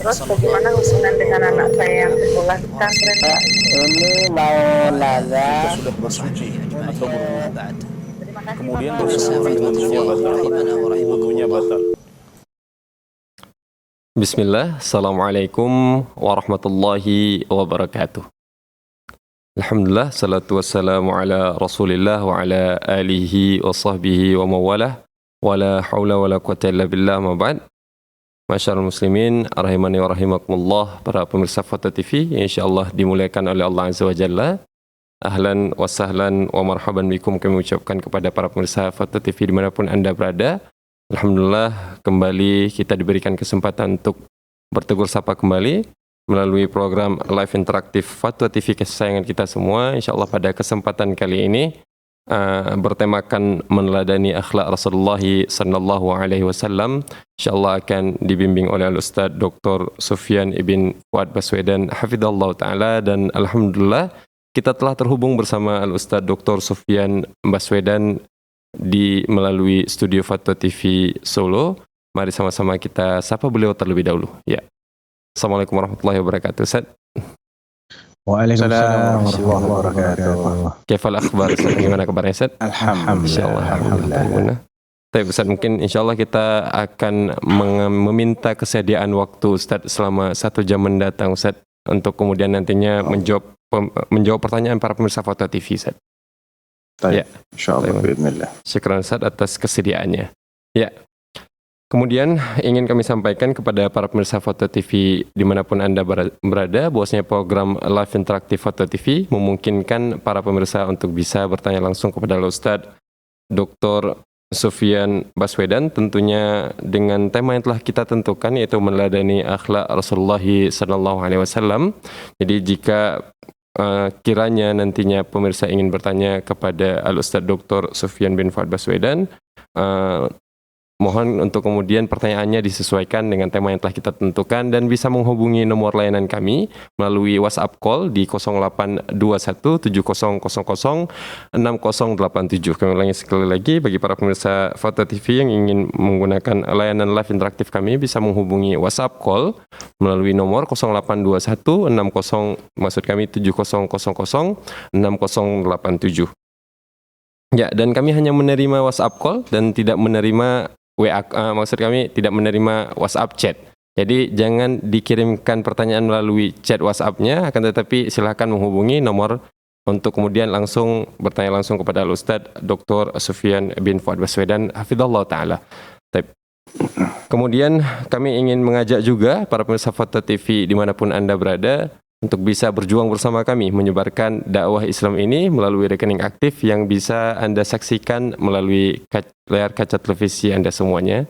Terus bagaimana hubungan dengan anak saya yang sekolah di pesantren? Ini mau nanya. Kita sudah bersuci atau berwudu, Terima kasih kemudian Bapak. bersama wudhunya batal. Wudhunya batal. Bismillah, Assalamualaikum warahmatullahi wabarakatuh. Alhamdulillah, salatu wassalamu ala rasulillah wa ala alihi wa sahbihi wa mawalah wa la hawla wa la quwata illa billah ma ba'd. Masyarul muslimin, rahimani wa rahimakumullah, para pemirsa Fata TV yang insyaAllah dimuliakan oleh Allah Azza wa Jalla. Ahlan wa sahlan wa marhaban bikum, kami ucapkan kepada para pemirsa Fata TV dimanapun Anda berada. Alhamdulillah, kembali kita diberikan kesempatan untuk bertegur sapa kembali melalui program live interaktif Fatwa TV kesayangan kita semua. InsyaAllah pada kesempatan kali ini bertemakan meneladani akhlak Rasulullah sallallahu alaihi wasallam. InsyaAllah akan dibimbing oleh Al-Ustaz Dr. Sufyan ibn Fuad Baswedan hafidhallahu ta'ala, dan Alhamdulillah kita telah terhubung bersama Al-Ustaz Dr. Sufyan Baswedan melalui studio Fatwa TV Solo. Mari sama-sama kita sapa beliau terlebih dahulu. Ya. Assalamualaikum warahmatullahi wabarakatuh. Ustaz. Waalaikumsalam warahmatullahi wabarakatuh. Kaifal akhbar Ustaz? Gimana kabarnya Ustaz? Alhamdulillah. Baik Ustaz, mungkin insyaAllah kita akan meminta kesediaan waktu Ustaz selama 1 jam mendatang Ustaz, untuk kemudian nantinya menjawab pertanyaan para pemirsa Fatwa TV Ustaz. Ya, insyaallah biidznillah. Syukran Ustaz atas kesediaannya. Ya. Kemudian ingin kami sampaikan kepada para pemirsa Fatwa TV dimanapun Anda berada, bahwasanya program live interaktif Fatwa TV memungkinkan para pemirsa untuk bisa bertanya langsung kepada Ustaz Dr. Sufyan Baswedan, tentunya dengan tema yang telah kita tentukan, yaitu meneladani akhlak Rasulullah sallallahu alaihi wasallam. Jadi jika kiranya nantinya pemirsa ingin bertanya kepada Al-Ustaz Dr. Sufyan bin Fuad Baswedan, mohon untuk kemudian pertanyaannya disesuaikan dengan tema yang telah kita tentukan, dan bisa menghubungi nomor layanan kami melalui WhatsApp call di 082170006087. Kami ulangi sekali lagi, bagi para pemirsa Fatwa TV yang ingin menggunakan layanan live interaktif kami bisa menghubungi WhatsApp call melalui nomor 082170006087. Ya, dan kami hanya menerima WhatsApp call dan tidak menerima WA, maksud kami tidak menerima WhatsApp chat. Jadi jangan dikirimkan pertanyaan melalui chat WhatsApp-nya, akan tetapi silakan menghubungi nomor untuk kemudian langsung bertanya langsung kepada Al-Ustaz Dr. Sufyan bin Fuad Baswedan hafidhallahu ta'ala. Kemudian kami ingin mengajak juga para pemirsa Fatwa TV dimanapun Anda berada untuk bisa berjuang bersama kami menyebarkan dakwah Islam ini melalui rekening aktif yang bisa Anda saksikan melalui layar kaca televisi Anda semuanya.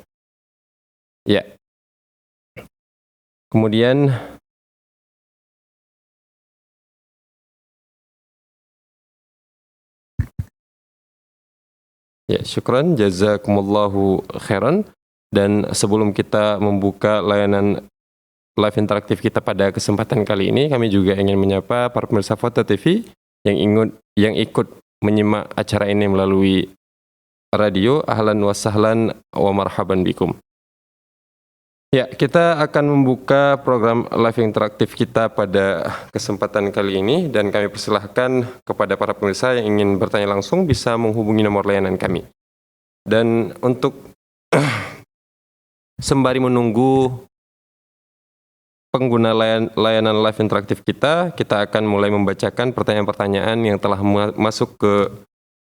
Ya. Kemudian ya, syukran, jazakumullahu khairan. Dan sebelum kita membuka layanan live interaktif kita pada kesempatan kali ini, kami juga ingin menyapa para pemirsa Fatwa TV yang ikut menyimak acara ini melalui radio. Ahlan wa sahlan wa marhaban bikum. Ya, kita akan membuka program live interaktif kita pada kesempatan kali ini, dan kami persilahkan kepada para pemirsa yang ingin bertanya langsung bisa menghubungi nomor layanan kami. Dan untuk sembari menunggu pengguna layanan live interaktif kita akan mulai membacakan pertanyaan-pertanyaan yang telah masuk ke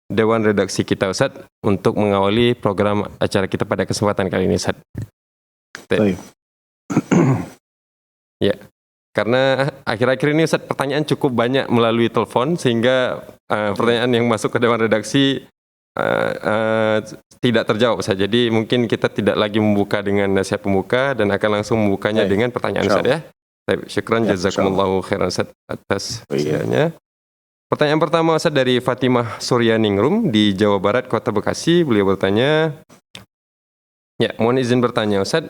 Dewan Redaksi kita, Ustaz, untuk mengawali program acara kita pada kesempatan kali ini, Ustaz. Ya, karena akhir-akhir ini, Ustaz, pertanyaan cukup banyak melalui telepon, sehingga pertanyaan yang masuk ke Dewan Redaksi tidak terjawab saja. Jadi mungkin kita tidak lagi membuka dengan nasihat pembuka dan akan langsung membukanya dengan pertanyaan Ustaz ya. Syukran, jazakumullahu khairan Ustaz atas perhatiannya. Pertanyaan pertama Ustaz dari Fatimah Suryaningrum di Jawa Barat, Kota Bekasi. Beliau bertanya, ya, mohon izin bertanya Ustaz.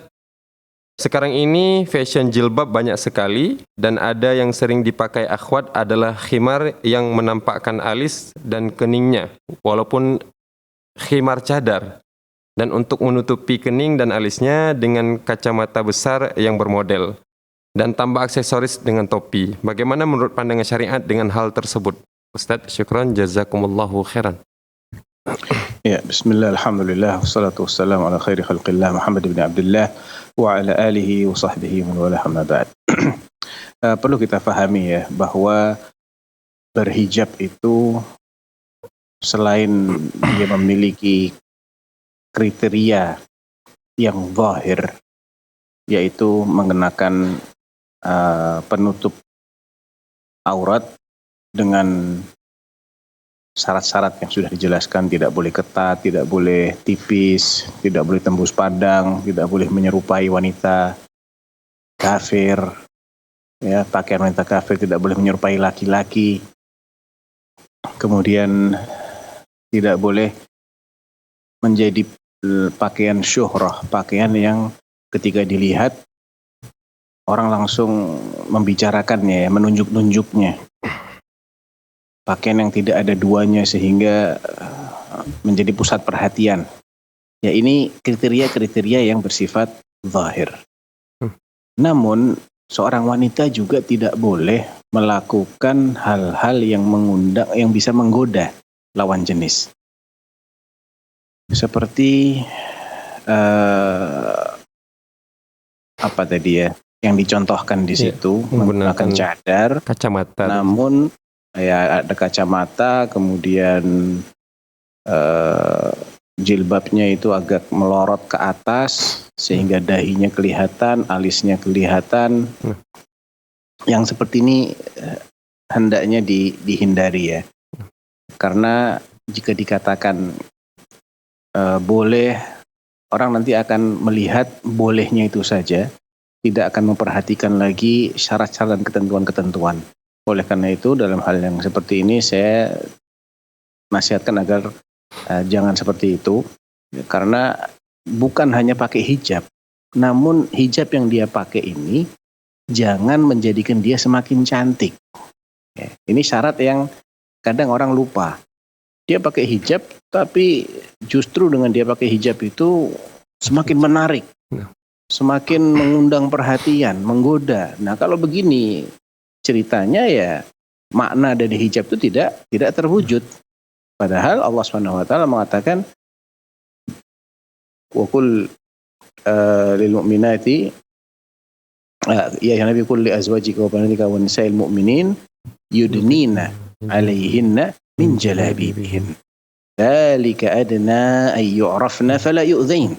Sekarang ini fashion jilbab banyak sekali, dan ada yang sering dipakai akhwat adalah khimar yang menampakkan alis dan keningnya, walaupun khimar cadar, dan untuk menutupi kening dan alisnya dengan kacamata besar yang bermodel. dan tambah aksesoris dengan topi. Bagaimana menurut pandangan syariat dengan hal tersebut? Ustaz, syukran, jazakumullahu khairan. Ya, bismillah, alhamdulillah, wassalatu wassalamu ala khairi khalqillah Muhammad bin Abdullah wa ala alihi wa sahbihi man wala amma ba'd. Perlu kita fahami ya bahwa berhijab itu selain dia memiliki kriteria yang zahir, yaitu mengenakan penutup aurat dengan syarat-syarat yang sudah dijelaskan, tidak boleh ketat, tidak boleh tipis, tidak boleh tembus padang, tidak boleh menyerupai wanita kafir, ya, pakaian wanita kafir tidak boleh menyerupai laki-laki, kemudian tidak boleh menjadi pakaian syuhrah, pakaian yang ketika dilihat orang langsung membicarakannya, ya, menunjuk-nunjuknya. Pakaian yang tidak ada duanya sehingga menjadi pusat perhatian. Ya, ini kriteria-kriteria yang bersifat zahir. Namun seorang wanita juga tidak boleh melakukan hal-hal yang mengundang, yang bisa menggoda lawan jenis. Seperti apa tadi ya yang dicontohkan di situ, menggunakan cadar, kacamata. Namun ya ada kacamata, kemudian jilbabnya itu agak melorot ke atas sehingga dahinya kelihatan, alisnya kelihatan. Yang seperti ini hendaknya dihindari ya. Karena jika dikatakan boleh, orang nanti akan melihat bolehnya itu saja, tidak akan memperhatikan lagi syarat-syarat dan ketentuan-ketentuan. Oleh karena itu dalam hal yang seperti ini saya nasihatkan agar jangan seperti itu, karena bukan hanya pakai hijab, namun hijab yang dia pakai ini jangan menjadikan dia semakin cantik. Ya, ini syarat yang kadang orang lupa. Dia pakai hijab, tapi justru dengan dia pakai hijab itu semakin menarik, semakin mengundang perhatian, menggoda. Nah kalau begini ceritanya ya makna dari hijab itu tidak terwujud. Padahal Allah SWT mengatakan wa qul lil mu'minati ya Nabi qul li azwajika wa banatika wa nisa'il mu'minin yudnina 'alaihinna min jalabibihin dzalika adna ay yu'rafna fala yu'dzain.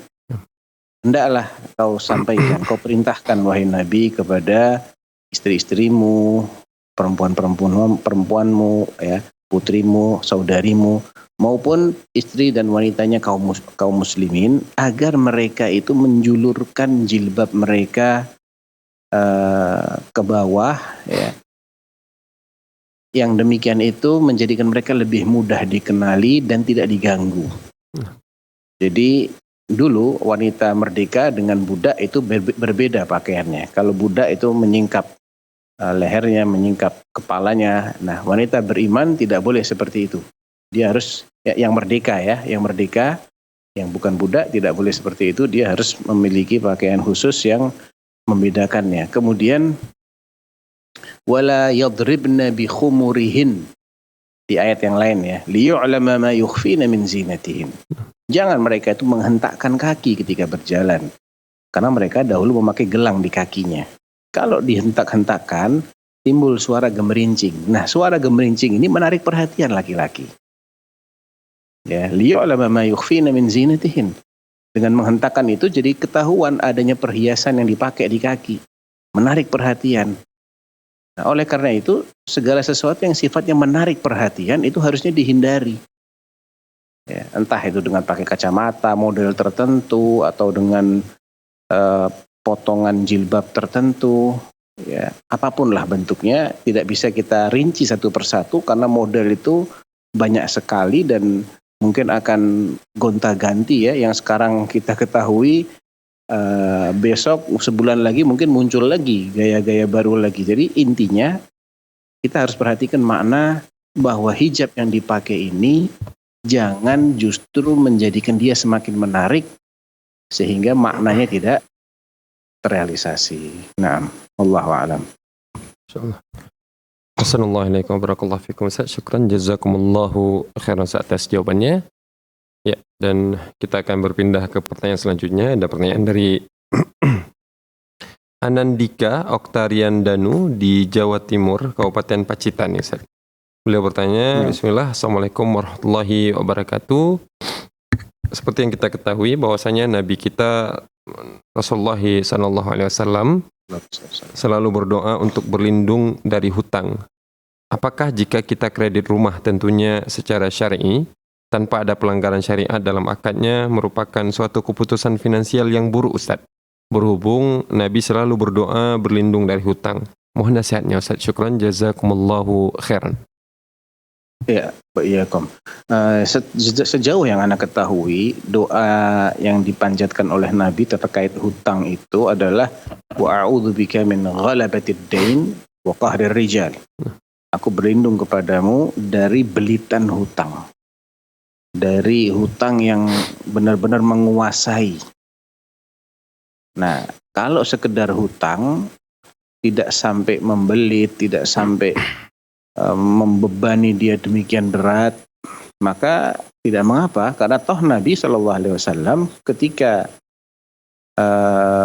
Hendaklah kau sampaikan, kau perintahkan wahai Nabi kepada istri-istrimu, perempuanmu, ya, putrimu, saudarimu, maupun istri dan wanitanya kaum muslimin, agar mereka itu menjulurkan jilbab mereka ke bawah, ya. Yang demikian itu menjadikan mereka lebih mudah dikenali dan tidak diganggu. Jadi dulu wanita merdeka dengan budak itu berbeda pakaiannya. Kalau budak itu menyingkap lehernya, menyingkap kepalanya. Nah, wanita beriman tidak boleh seperti itu. Dia harus yang merdeka ya, yang merdeka, yang bukan budak tidak boleh seperti itu. Dia harus memiliki pakaian khusus yang membedakannya. Kemudian wala yadribna bi khumurihin, di ayat yang lain ya, liyu'lama ma yukhfina min zinatihin. Jangan mereka itu menghentakkan kaki ketika berjalan, karena mereka dahulu memakai gelang di kakinya. Kalau dihentak-hentakan timbul suara gemerincing. Nah, suara gemerincing ini menarik perhatian laki-laki. Ya, liyu'lama ma yukhfina min zinatihin. Dengan menghentakkan itu jadi ketahuan adanya perhiasan yang dipakai di kaki, menarik perhatian. Nah, oleh karena itu segala sesuatu yang sifatnya menarik perhatian itu harusnya dihindari. Ya, entah itu dengan pakai kacamata model tertentu atau dengan potongan jilbab tertentu, ya, apapun lah bentuknya, tidak bisa kita rinci satu persatu karena model itu banyak sekali dan mungkin akan gonta-ganti ya. Yang sekarang kita ketahui, besok sebulan lagi mungkin muncul lagi gaya-gaya baru lagi. Jadi intinya kita harus perhatikan makna bahwa hijab yang dipakai ini jangan justru menjadikan dia semakin menarik sehingga maknanya tidak terrealisasi. Naam, wallahu a'lam. Insyaallah. Assalamualaikum warahmatullahi wabarakatuh. Ustaz, syukran jazakumullahu khairan atas jawabannya. Ya, dan kita akan berpindah ke pertanyaan selanjutnya. Ada pertanyaan dari Anandika Oktarian Danu di Jawa Timur, Kabupaten Pacitan, ya, Ustaz. Beliau bertanya, Bismillah, Assalamualaikum warahmatullahi wabarakatuh. Seperti yang kita ketahui bahwasanya Nabi kita Rasulullah SAW selalu berdoa untuk berlindung dari hutang. Apakah jika kita kredit rumah tentunya secara syar'i tanpa ada pelanggaran syariat dalam akadnya merupakan suatu keputusan finansial yang buruk, Ustaz? Berhubung Nabi selalu berdoa berlindung dari hutang. Mohon nasihatnya, Ustaz. Syukran jazakumullahu khairan. Ya, Kom. Sejauh yang Anda ketahui, doa yang dipanjatkan oleh Nabi terkait hutang itu adalah wa a'udzubika min ghalabatid dain wa qahrir rijal. Aku berlindung kepadamu dari belitan hutang. Dari hutang yang benar-benar menguasai. Nah, kalau sekedar hutang tidak sampai membelit, tidak sampai membebani dia demikian berat, maka tidak mengapa, karena toh Nabi SAW ketika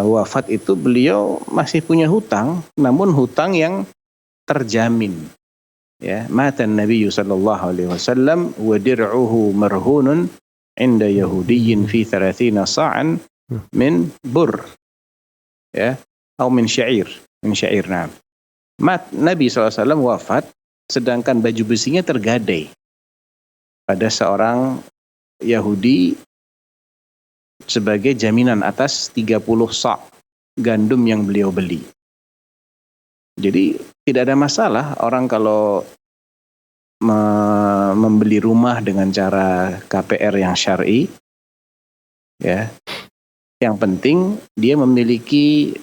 wafat itu beliau masih punya hutang, namun hutang yang terjamin. Ya, mata Nabi SAW wa dir'uhu marhunun inda Yahudiyyin fi 30 sa'an min bur, ya, atau min syair, nah. Nabi SAW wafat sedangkan baju besinya tergadai pada seorang Yahudi sebagai jaminan atas 30 sa' gandum yang beliau beli. Jadi tidak ada masalah orang kalau membeli rumah dengan cara KPR yang syar'i, ya. Yang penting dia memiliki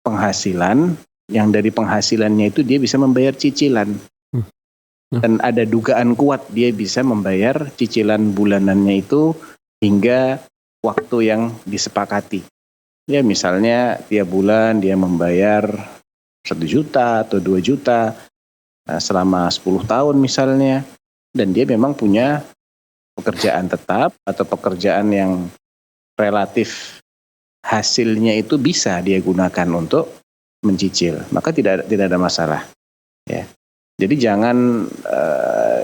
penghasilan yang dari penghasilannya itu dia bisa membayar cicilan. Dan ada dugaan kuat dia bisa membayar cicilan bulanannya itu hingga waktu yang disepakati. Ya, misalnya tiap bulan dia membayar 1 juta atau 2 juta selama 10 tahun misalnya. Dan dia memang punya pekerjaan tetap atau pekerjaan yang relatif hasilnya itu bisa dia gunakan untuk mencicil, maka tidak ada masalah, ya. Jadi jangan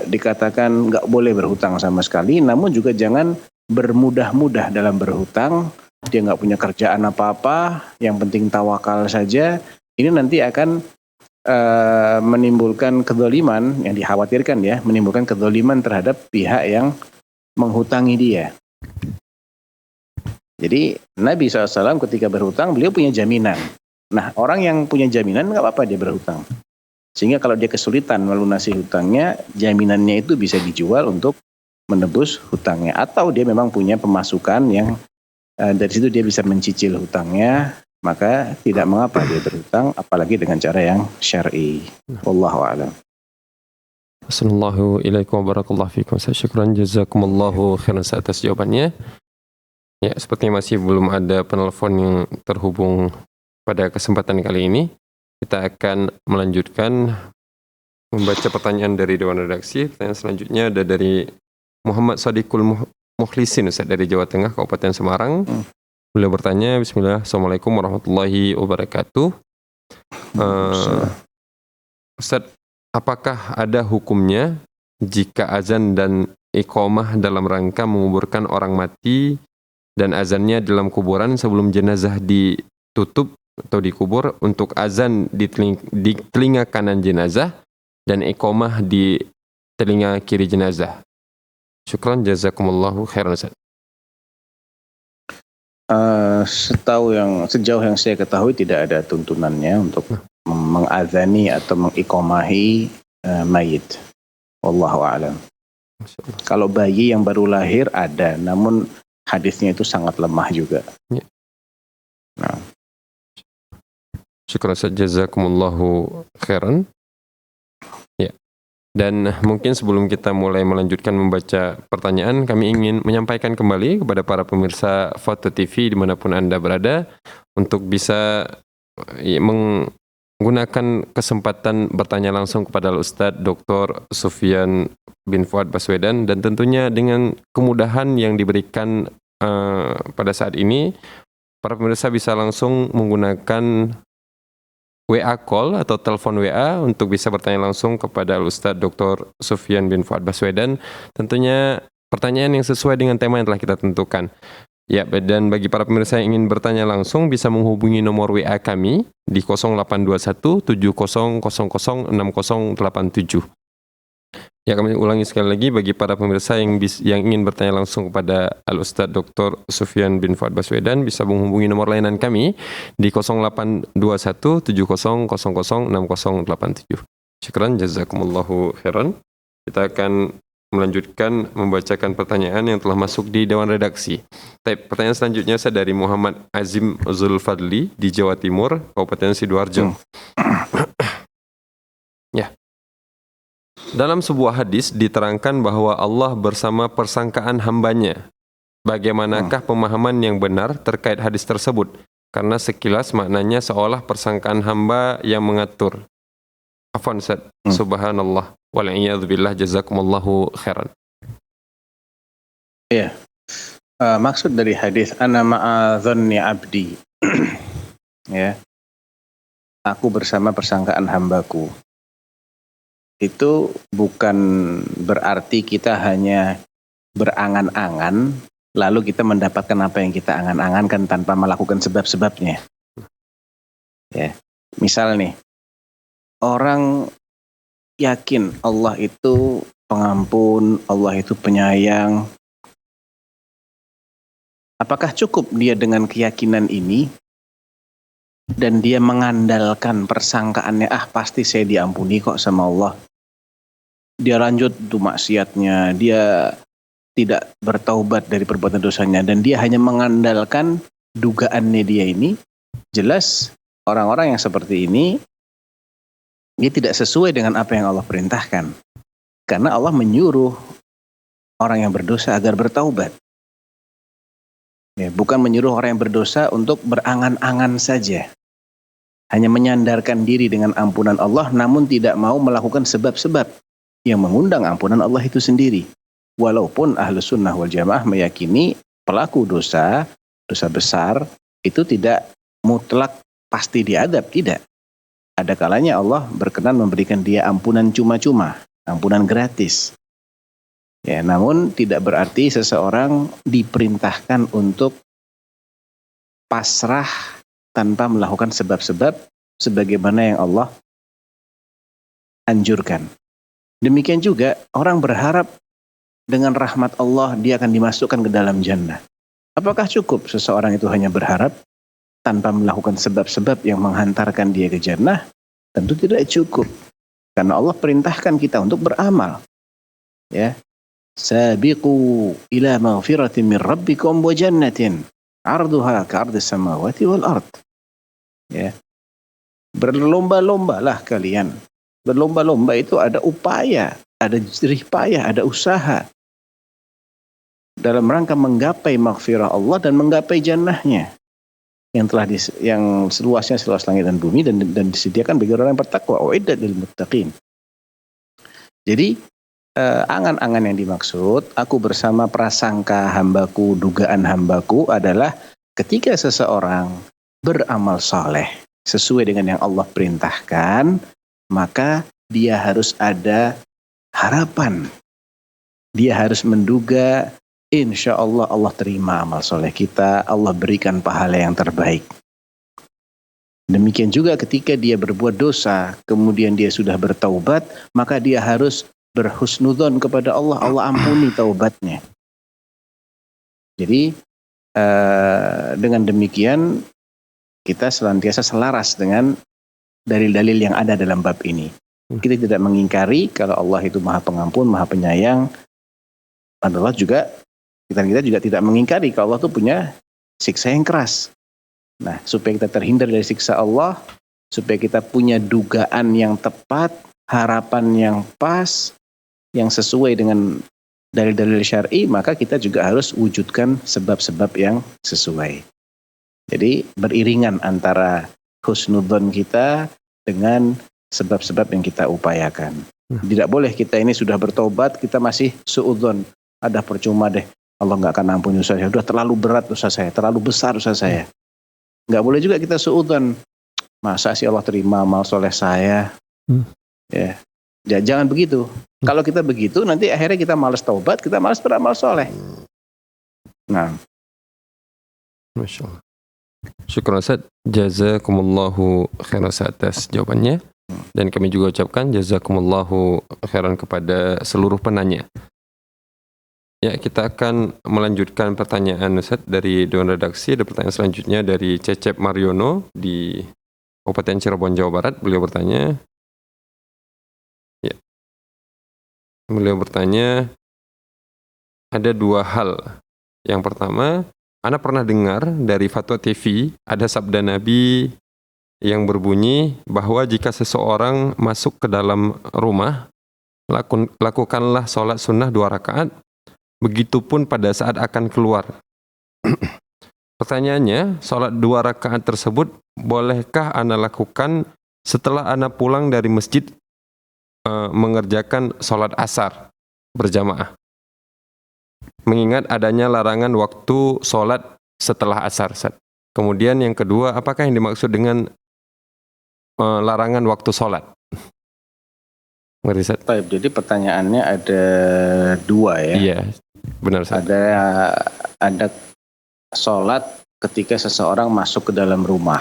dikatakan nggak boleh berhutang sama sekali, namun juga jangan bermudah-mudah dalam berhutang. Dia nggak punya kerjaan apa-apa, yang penting tawakal saja. Ini nanti akan menimbulkan kedzaliman yang dikhawatirkan, ya, menimbulkan kedzaliman terhadap pihak yang menghutangi dia. Jadi Nabi SAW ketika berhutang beliau punya jaminan. Nah, orang yang punya jaminan nggak apa-apa dia berhutang. Sehingga kalau dia kesulitan melunasi hutangnya, jaminannya itu bisa dijual untuk menebus hutangnya. Atau dia memang punya pemasukan yang dari situ dia bisa mencicil hutangnya, maka tidak mengapa dia berhutang, apalagi dengan cara yang syar'i. Wallahu a'lam. Assalamualaikum warahmatullahi wabarakatuh. Syukran jazakumullahu khairan atas jawabannya. Ya, sepertinya masih belum ada penelpon yang terhubung pada kesempatan kali ini. Kita akan melanjutkan membaca pertanyaan dari Dewan Redaksi. Pertanyaan selanjutnya ada dari Muhammad Sadiqul Mukhlisin, Ustaz, dari Jawa Tengah, Kabupaten Semarang. Beliau bertanya, Bismillah, Assalamualaikum warahmatullahi wabarakatuh. Ustaz, apakah ada hukumnya jika azan dan iqamah dalam rangka menguburkan orang mati dan azannya dalam kuburan sebelum jenazah ditutup atau dikubur, untuk azan di telinga kanan jenazah dan iqamah di telinga kiri jenazah? Syukran jazakumullahu khairan. Sejauh yang saya ketahui tidak ada tuntunannya untuk mengazani atau mengiqamahi mayit. Wallahu a'lam. Kalau bayi yang baru lahir ada, namun hadisnya itu sangat lemah juga. Ya. Nah. Syukran jazakumullahu khairan. Ya. Dan mungkin sebelum kita mulai melanjutkan membaca pertanyaan, kami ingin menyampaikan kembali kepada para pemirsa Foto TV dimanapun Anda berada, untuk bisa menggunakan kesempatan bertanya langsung kepada Ustadz Dr. Sufyan bin Fuad Baswedan, dan tentunya dengan kemudahan yang diberikan pada saat ini, para pemirsa bisa langsung menggunakan WA call atau telepon WA untuk bisa bertanya langsung kepada Ustadz Dr. Sufyan bin Fuad Baswedan. Tentunya pertanyaan yang sesuai dengan tema yang telah kita tentukan. Ya, dan bagi para pemirsa yang ingin bertanya langsung bisa menghubungi nomor WA kami di 0821 7000 6087. Ya, kami ulangi sekali lagi bagi para pemirsa yang ingin bertanya langsung kepada Al-Ustadz Dr. Sufyan bin Fuad Baswedan bisa menghubungi nomor layanan kami di 0821 7000 6087. Syukran, jazakumullahu khairan. Kita akan melanjutkan membacakan pertanyaan yang telah masuk di Dewan Redaksi. Pertanyaan selanjutnya saya dari Muhammad Azim Zulfadli di Jawa Timur, Kabupaten Sidoarjo. Ya. Dalam sebuah hadis diterangkan bahwa Allah bersama persangkaan hambanya. Bagaimanakah pemahaman yang benar terkait hadis tersebut? Karena sekilas maknanya seolah persangkaan hamba yang mengatur. Afwan Ustaz, subhanallah, wal'iyadzubillah, jazakumullahu khairan. Iya. Maksud dari hadis ana ma'a dhanni abdi. Ya. Aku bersama persangkaan hambaku. Itu bukan berarti kita hanya berangan-angan lalu kita mendapatkan apa yang kita angan-angankan tanpa melakukan sebab-sebabnya. Ya. Misal nih, orang yakin Allah itu pengampun, Allah itu penyayang. Apakah cukup dia dengan keyakinan ini dan dia mengandalkan persangkaannya, pasti saya diampuni kok sama Allah. Dia lanjut tuh maksiatnya, dia tidak bertaubat dari perbuatan dosanya, dan dia hanya mengandalkan dugaannya dia ini. Jelas orang-orang yang seperti ini dia tidak sesuai dengan apa yang Allah perintahkan. Karena Allah menyuruh orang yang berdosa agar bertaubat. Ya, bukan menyuruh orang yang berdosa untuk berangan-angan saja. Hanya menyandarkan diri dengan ampunan Allah namun tidak mau melakukan sebab-sebab yang mengundang ampunan Allah itu sendiri. Walaupun Ahlus Sunnah wal Jamaah meyakini pelaku dosa besar itu tidak mutlak pasti diadab, tidak. Ada kalanya Allah berkenan memberikan dia ampunan cuma-cuma, ampunan gratis. Ya, namun tidak berarti seseorang diperintahkan untuk pasrah tanpa melakukan sebab-sebab sebagaimana yang Allah anjurkan. Demikian juga orang berharap dengan rahmat Allah dia akan dimasukkan ke dalam jannah. Apakah cukup seseorang itu hanya berharap tanpa melakukan sebab-sebab yang menghantarkan dia ke jannah? Tentu tidak cukup. Karena Allah perintahkan kita untuk beramal. Ya. Sabiqu ila maghfiratin min rabbikum wa jannatin 'arduha ka'ardis samawati wal ard. Ya. Berlomba-lombalah kalian. Berlomba-lomba itu ada upaya, ada jerih payah, ada usaha dalam rangka menggapai maghfirah Allah dan menggapai jannahnya yang telah yang seluasnya seluas langit dan bumi dan disediakan bagi orang yang bertakwa. Uiddat lil muttaqin. Jadi angan-angan yang dimaksud, aku bersama prasangka hambaku, dugaan hambaku adalah ketika seseorang beramal saleh sesuai dengan yang Allah perintahkan, maka dia harus ada harapan. Dia harus menduga, insya Allah Allah terima amal soleh kita, Allah berikan pahala yang terbaik. Demikian juga ketika dia berbuat dosa, kemudian dia sudah bertaubat, maka dia harus berhusnudzon kepada Allah, Allah ampuni taubatnya. Jadi dengan demikian kita senantiasa selaras dengan dalil-dalil yang ada dalam bab ini. Kita tidak mengingkari kalau Allah itu Maha Pengampun, Maha Penyayang. Allah juga, kita juga tidak mengingkari kalau Allah itu punya siksa yang keras. Nah, supaya kita terhindar dari siksa Allah, supaya kita punya dugaan yang tepat, harapan yang pas, yang sesuai dengan dalil-dalil syar'i, maka kita juga harus wujudkan sebab-sebab yang sesuai. Jadi beriringan antara husnudzon kita dengan sebab-sebab yang kita upayakan. Tidak boleh kita ini sudah bertobat, kita masih suudzon. Ada percuma deh, Allah nggak akan ampuni dosa saya. Sudah terlalu berat dosa saya, terlalu besar dosa saya. Nggak boleh juga kita suudzon. Masa sih Allah terima amal soleh saya? Ya, jangan begitu. Kalau kita begitu, nanti akhirnya kita malas taubat, kita malas beramal soleh. Nah, Masya Allah. Syukur Ustaz, jazakumullahu khairan atas jawabannya. Dan kami juga ucapkan jazakumullahu khairan kepada seluruh penanya. Ya, kita akan melanjutkan pertanyaan Ustaz dari Dewan Redaksi. Ada pertanyaan selanjutnya dari Cecep Mariono di Kabupaten Cirebon, Jawa Barat. Beliau bertanya, ada dua hal. Yang pertama, Ana pernah dengar dari Fatwa TV ada sabda Nabi yang berbunyi bahwa jika seseorang masuk ke dalam rumah, lakukanlah sholat sunnah 2 rakaat, begitupun pada saat akan keluar. Pertanyaannya, sholat 2 rakaat tersebut bolehkah Ana lakukan setelah Ana pulang dari masjid mengerjakan sholat asar berjamaah? Mengingat adanya larangan waktu sholat setelah asar. Kemudian yang kedua, apakah yang dimaksud dengan larangan waktu sholat? Baik, jadi pertanyaannya ada 2 ya. Iya, benar. Ada sholat ketika seseorang masuk ke dalam rumah.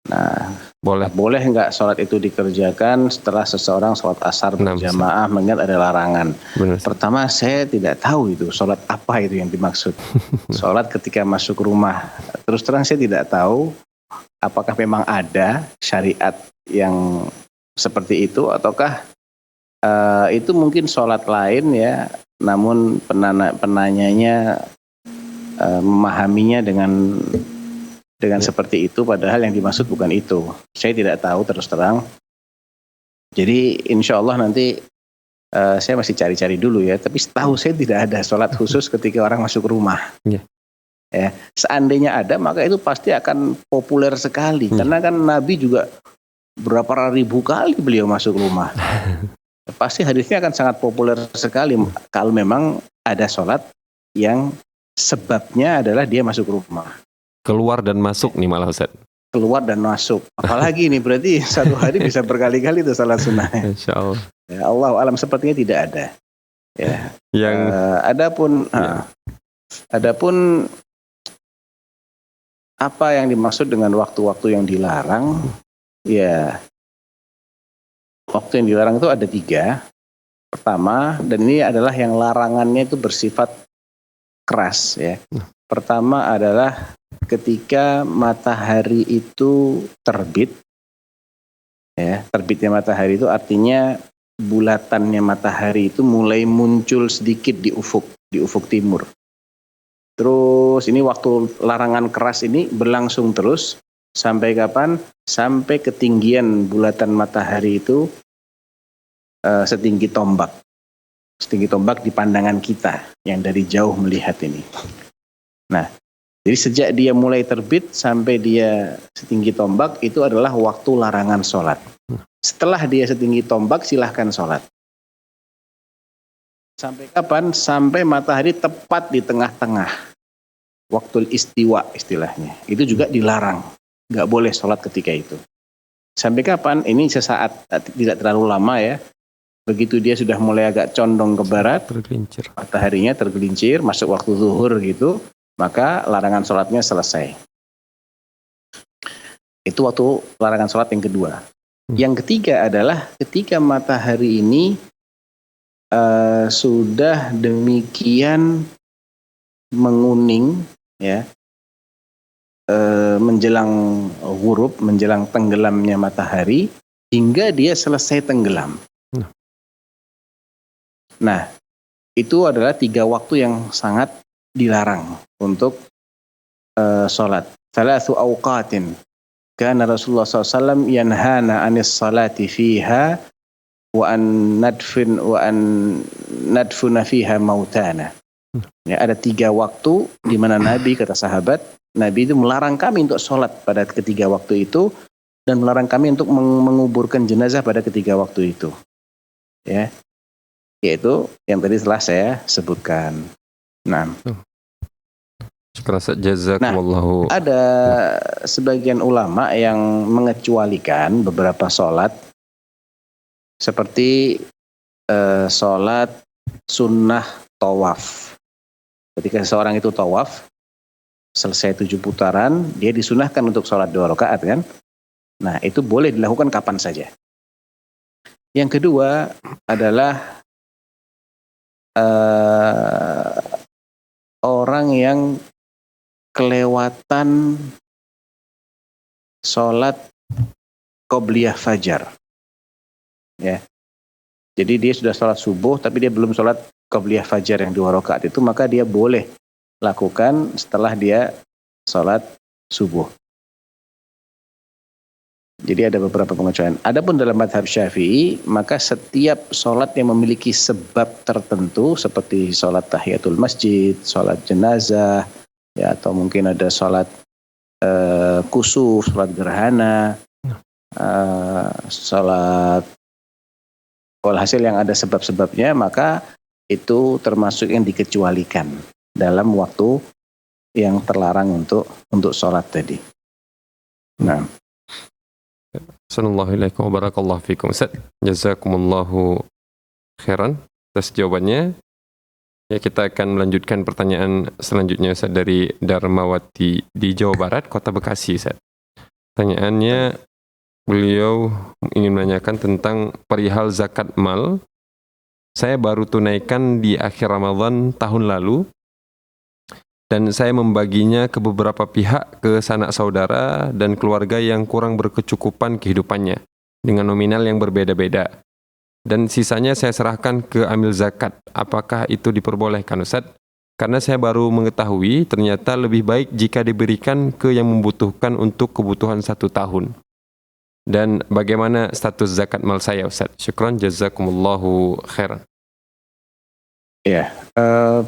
Nah, boleh nggak sholat itu dikerjakan setelah seseorang sholat asar berjamaah, mengingat ada larangan. Benar. Pertama, saya tidak tahu itu sholat apa itu yang dimaksud. Sholat ketika masuk rumah. Terus terang saya tidak tahu apakah memang ada syariat yang seperti itu, ataukah itu mungkin sholat lain ya, namun penanyanya memahaminya dengan seperti itu, padahal yang dimaksud bukan itu. Saya tidak tahu terus terang. Jadi insya Allah nanti saya masih cari-cari dulu ya. Tapi setahu saya tidak ada sholat khusus ketika orang masuk rumah. Ya, seandainya ada, maka itu pasti akan populer sekali. Karena kan Nabi juga berapa ribu kali beliau masuk rumah. Pasti hadisnya akan sangat populer sekali kalau memang ada sholat yang sebabnya adalah dia masuk rumah. Keluar dan masuk nih malah Ustaz. Keluar dan masuk. Apalagi ini berarti satu hari bisa berkali-kali itu salat sunnah. Insya Allah. Ya, Allah alam sepertinya tidak ada. Ya. Adapun apa yang dimaksud dengan waktu-waktu yang dilarang? Ya, waktu yang dilarang itu ada 3. Pertama, dan ini adalah yang larangannya itu bersifat keras ya. Pertama adalah ketika matahari itu terbit, ya, terbitnya matahari itu artinya bulatannya matahari itu mulai muncul sedikit di ufuk timur. Terus ini waktu larangan keras ini berlangsung terus sampai kapan? Sampai ketinggian bulatan matahari itu setinggi tombak di pandangan kita yang dari jauh melihat ini. Nah, jadi sejak dia mulai terbit sampai dia setinggi tombak itu adalah waktu larangan sholat. Setelah dia setinggi tombak silahkan sholat. Sampai kapan? Sampai matahari tepat di tengah-tengah. Waktu istiwa istilahnya. Itu juga dilarang. Nggak boleh sholat ketika itu. Sampai kapan? Ini sesaat, tidak terlalu lama ya. Begitu dia sudah mulai agak condong ke barat, mataharinya tergelincir, masuk waktu zuhur gitu, maka larangan sholatnya selesai. Itu waktu larangan sholat yang kedua. Yang ketiga adalah ketika matahari ini sudah demikian menguning, ya, menjelang ghurub, menjelang tenggelamnya matahari, hingga dia selesai tenggelam. Nah, itu adalah 3 waktu yang sangat dilarang untuk sholat. Thalathu awqatin kana Rasulullah SAW yanhana anis salati fiha wa an nadfuna fiha mautana. Ya, ada 3 waktu di mana Nabi, kata sahabat, Nabi itu melarang kami untuk sholat pada ketiga waktu itu dan melarang kami untuk menguburkan jenazah pada ketiga waktu itu. Ya, yaitu yang tadi telah saya sebutkan. Nah, jazakumullahu. ada sebagian ulama yang mengecualikan beberapa sholat seperti sholat sunnah tawaf. Ketika seseorang itu tawaf, selesai 7 putaran, dia disunahkan untuk sholat 2 rakaat kan? Nah, itu boleh dilakukan kapan saja. Yang kedua adalah orang yang kelewatan sholat qobliyah fajar. Ya. Jadi dia sudah sholat subuh tapi dia belum sholat qobliyah fajar yang 2 rakaat itu, maka dia boleh lakukan setelah dia sholat subuh. Jadi ada beberapa pengecualian. Adapun dalam mazhab Syafi'i, maka setiap sholat yang memiliki sebab tertentu seperti sholat tahiyatul masjid, sholat jenazah, ya, atau mungkin ada sholat kusuf, sholat gerhana, sholat walhasil yang ada sebab-sebabnya, maka itu termasuk yang dikecualikan dalam waktu yang terlarang untuk sholat tadi. Nah, Assalamualaikum warahmatullahi wabarakatuh. Ustaz, jazakumullahu khairan atas jawabannya. Ya, kita akan melanjutkan pertanyaan selanjutnya, Ustaz, dari Darmawati di Jawa Barat, Kota Bekasi, Ustaz. Pertanyaannya, beliau ingin menanyakan tentang perihal zakat mal. Saya baru tunaikan di akhir Ramadan tahun lalu dan saya membaginya ke beberapa pihak, ke sanak saudara dan keluarga yang kurang berkecukupan kehidupannya dengan nominal yang berbeda-beda. Dan sisanya saya serahkan ke amil zakat. Apakah itu diperbolehkan, Ustaz? Karena saya baru mengetahui ternyata lebih baik jika diberikan ke yang membutuhkan untuk kebutuhan 1 tahun. Dan bagaimana status zakat mal saya, Ustaz? Syukran, jazakumullahu khairan. Ya,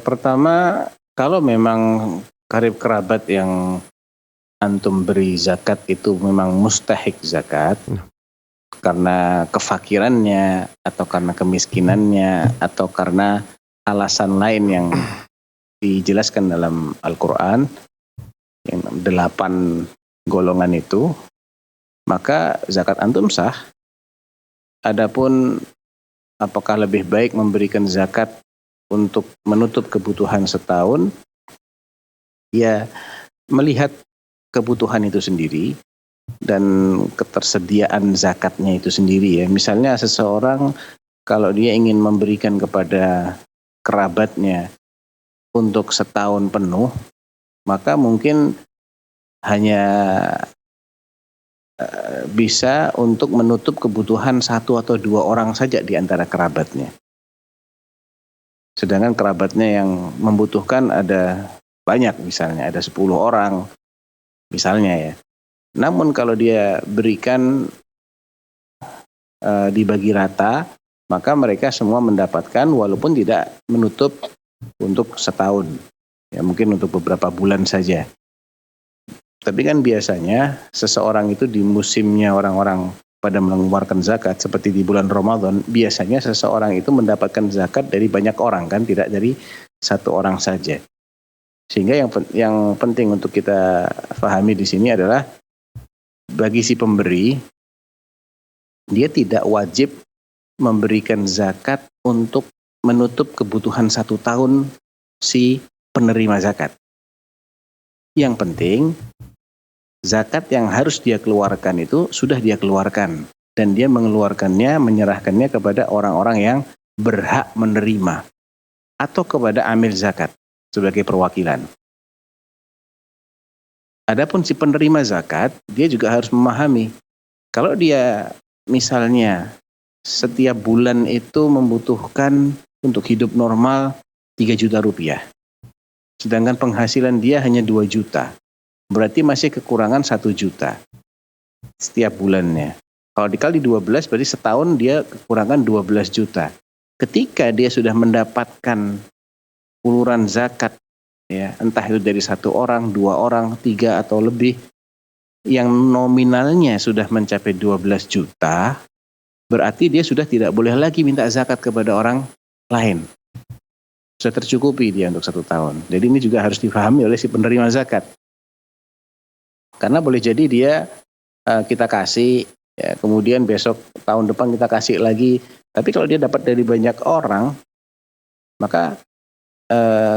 pertama, kalau memang karib kerabat yang antum beri zakat itu memang mustahik zakat, karena kefakirannya, atau karena kemiskinannya, atau karena alasan lain yang dijelaskan dalam Al-Quran, yang 8 golongan itu, maka zakat antum sah. Adapun apakah lebih baik memberikan zakat untuk menutup kebutuhan setahun, ya melihat kebutuhan itu sendiri dan ketersediaan zakatnya itu sendiri ya. Misalnya seseorang kalau dia ingin memberikan kepada kerabatnya untuk setahun penuh, maka mungkin hanya bisa untuk menutup kebutuhan 1 atau 2 orang saja di antara kerabatnya. Sedangkan kerabatnya yang membutuhkan ada banyak, misalnya ada 10 orang misalnya ya. Namun kalau dia berikan dibagi rata, maka mereka semua mendapatkan walaupun tidak menutup untuk setahun. Ya mungkin untuk beberapa bulan saja. Tapi kan biasanya seseorang itu di musimnya orang-orang pada mengeluarkan zakat seperti di bulan Ramadan, biasanya seseorang itu mendapatkan zakat dari banyak orang kan, tidak dari 1 orang saja. Sehingga yang penting untuk kita pahami di sini adalah bagi si pemberi, dia tidak wajib memberikan zakat untuk menutup kebutuhan 1 tahun si penerima zakat. Yang penting zakat yang harus dia keluarkan itu sudah dia keluarkan dan dia mengeluarkannya, menyerahkannya kepada orang-orang yang berhak menerima atau kepada amil zakat sebagai perwakilan. Adapun si penerima zakat, dia juga harus memahami kalau dia misalnya setiap bulan itu membutuhkan untuk hidup normal 3 juta rupiah. Sedangkan penghasilan dia hanya 2 juta. Berarti masih kekurangan 1 juta setiap bulannya. Kalau dikali 12 berarti setahun dia kekurangan 12 juta. Ketika dia sudah mendapatkan uluran zakat ya, entah itu dari 1 orang, 2 orang, 3 atau lebih, yang nominalnya sudah mencapai 12 juta, berarti dia sudah tidak boleh lagi minta zakat kepada orang lain. Sudah tercukupi dia untuk 1 tahun. Jadi ini juga harus difahami oleh si penerima zakat. Karena boleh jadi dia kita kasih, ya, kemudian besok tahun depan kita kasih lagi. Tapi kalau dia dapat dari banyak orang, maka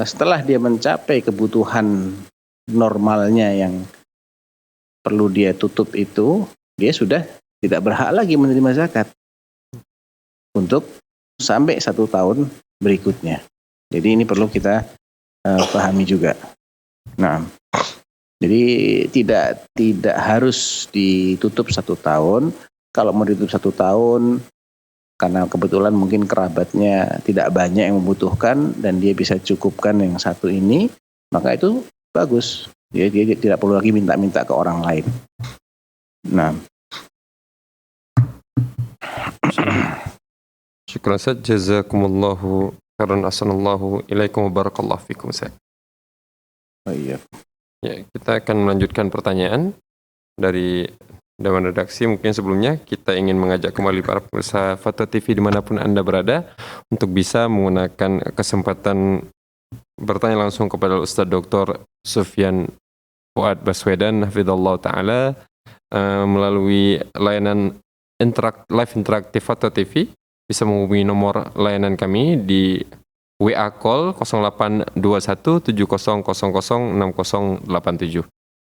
setelah dia mencapai kebutuhan normalnya yang perlu dia tutup itu, dia sudah tidak berhak lagi menerima zakat untuk sampai 1 tahun berikutnya. Jadi ini perlu kita pahami juga. Nah, jadi tidak harus ditutup 1 tahun. Kalau mau ditutup 1 tahun, karena kebetulan mungkin kerabatnya tidak banyak yang membutuhkan dan dia bisa cukupkan yang 1 ini, maka itu bagus. Dia tidak perlu lagi minta-minta ke orang lain. Nah, Syukran Ustaz, jazakumullahu khairan, ahsanallahu ilaikum wa barakallahu fikum Ustaz. oh iya. Ya, kita akan melanjutkan pertanyaan dari Dewan Redaksi. Mungkin sebelumnya kita ingin mengajak kembali para pemirsa Fatwa TV dimanapun Anda berada untuk bisa menggunakan kesempatan bertanya langsung kepada Ustaz Dr. Sufyan Fuad Baswedan hafizallahu taala melalui layanan live interaktif Fatwa TV. Bisa menghubungi nomor layanan kami di WA call 082170006087.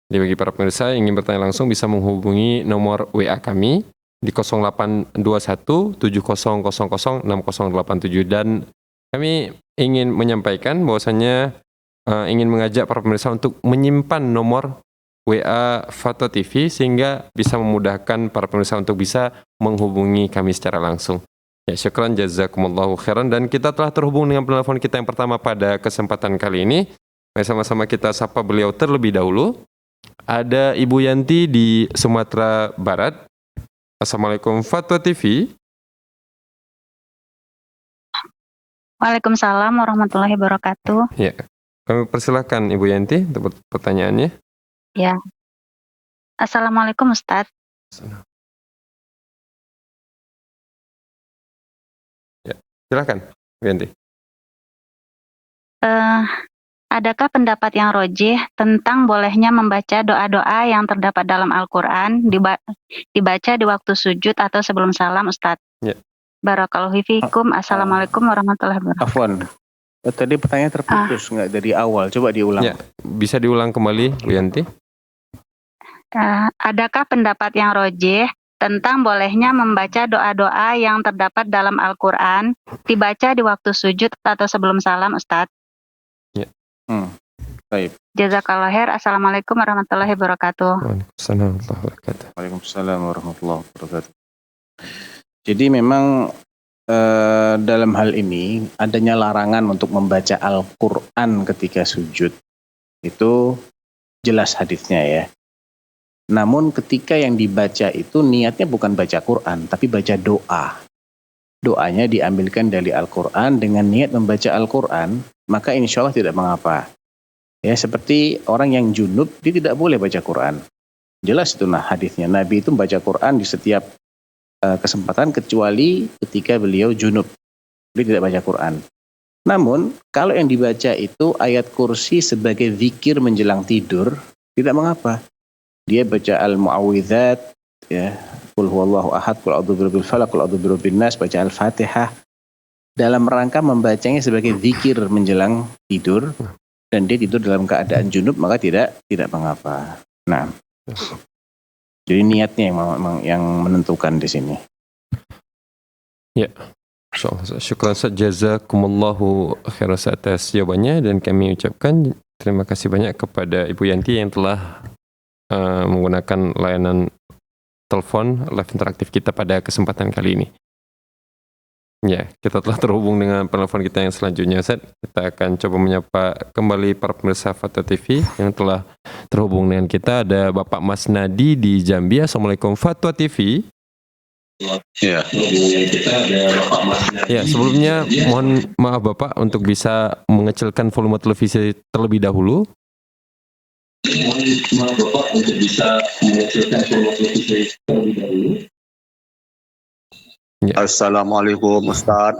Jadi bagi para pemirsa yang ingin bertanya langsung bisa menghubungi nomor WA kami di 082170006087, dan kami ingin menyampaikan bahwasanya ingin mengajak para pemirsa untuk menyimpan nomor WA Fatwa TV sehingga bisa memudahkan para pemirsa untuk bisa menghubungi kami secara langsung. Ya, syukran jazakumullahu khairan, dan kita telah terhubung dengan penelpon kita yang pertama pada kesempatan kali ini. Mari sama-sama kita sapa beliau terlebih dahulu. Ada Ibu Yanti di Sumatera Barat. Assalamualaikum Fatwa TV. Waalaikumsalam warahmatullahi wabarakatuh. Ya, kami persilahkan Ibu Yanti untuk pertanyaannya. Ya. Assalamualaikum Ustadz. Silakan, Bu Yanti. Adakah pendapat yang rojih tentang bolehnya membaca doa-doa yang terdapat dalam Al-Quran dibaca di waktu sujud atau sebelum salam, Ustadz? Ya. Barakallahu fiikum. Assalamualaikum warahmatullahi wabarakatuh. Afwan, tadi pertanyaan terputus nggak dari awal? Coba diulang. Ya, bisa diulang kembali, Bu Yanti? Adakah pendapat yang rojih tentang bolehnya membaca doa-doa yang terdapat dalam Al-Quran dibaca di waktu sujud atau sebelum salam, Ustadz? Ya. Baik. Jazakallah khair. Assalamualaikum warahmatullahi wabarakatuh. Waalaikumsalam warahmatullahi wabarakatuh. Waalaikumsalam warahmatullahi wabarakatuh. Jadi memang dalam hal ini adanya larangan untuk membaca Al-Quran ketika sujud. Itu jelas hadisnya ya. Namun ketika yang dibaca itu niatnya bukan baca Quran, tapi baca doa. Doanya diambilkan dari Al-Quran dengan niat membaca Al-Quran, maka insya Allah tidak mengapa. Ya, seperti orang yang junub, dia tidak boleh baca Quran. Jelas itu hadisnya. Nabi itu membaca Quran di setiap kesempatan kecuali ketika beliau junub. Dia tidak baca Quran. Namun, kalau yang dibaca itu ayat kursi sebagai zikir menjelang tidur, tidak mengapa. Dia baca al-mu'awwidzat, ya, qul huwallahu ahad, qul a'udzu birabbil falaq, qul a'udzu birabbin nas, baca al-Fatihah dalam rangka membacanya sebagai zikir menjelang tidur, dan dia tidur dalam keadaan junub, maka tidak mengapa. Nah, jadi niatnya yang menentukan di sini. Ya, insyaallah. Syukran Ustaz, jazakumullahu khairan atas jawabannya, dan kami ucapkan terima kasih banyak kepada Ibu Yanti yang telah menggunakan layanan telepon live interaktif kita pada kesempatan kali ini. Ya, kita telah terhubung dengan penelpon kita yang selanjutnya, Ustaz. Kita akan coba menyapa kembali para pemirsa Fatwa TV yang telah terhubung dengan kita. Ada Bapak Mas Nadi di Jambi. Assalamualaikum Fatwa TV. Ya. Ya, sebelumnya mohon maaf Bapak untuk bisa mengecilkan volume televisi terlebih dahulu. Ya. Assalamualaikum Ustaz.